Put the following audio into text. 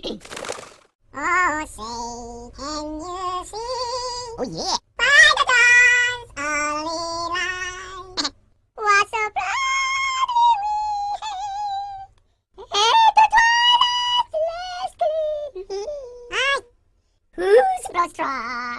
Oh, say, can you see? Oh, yeah. By the dawn's early light, what so proudly we hailed, at the twilight's last gleam. Aye, whose broad stripes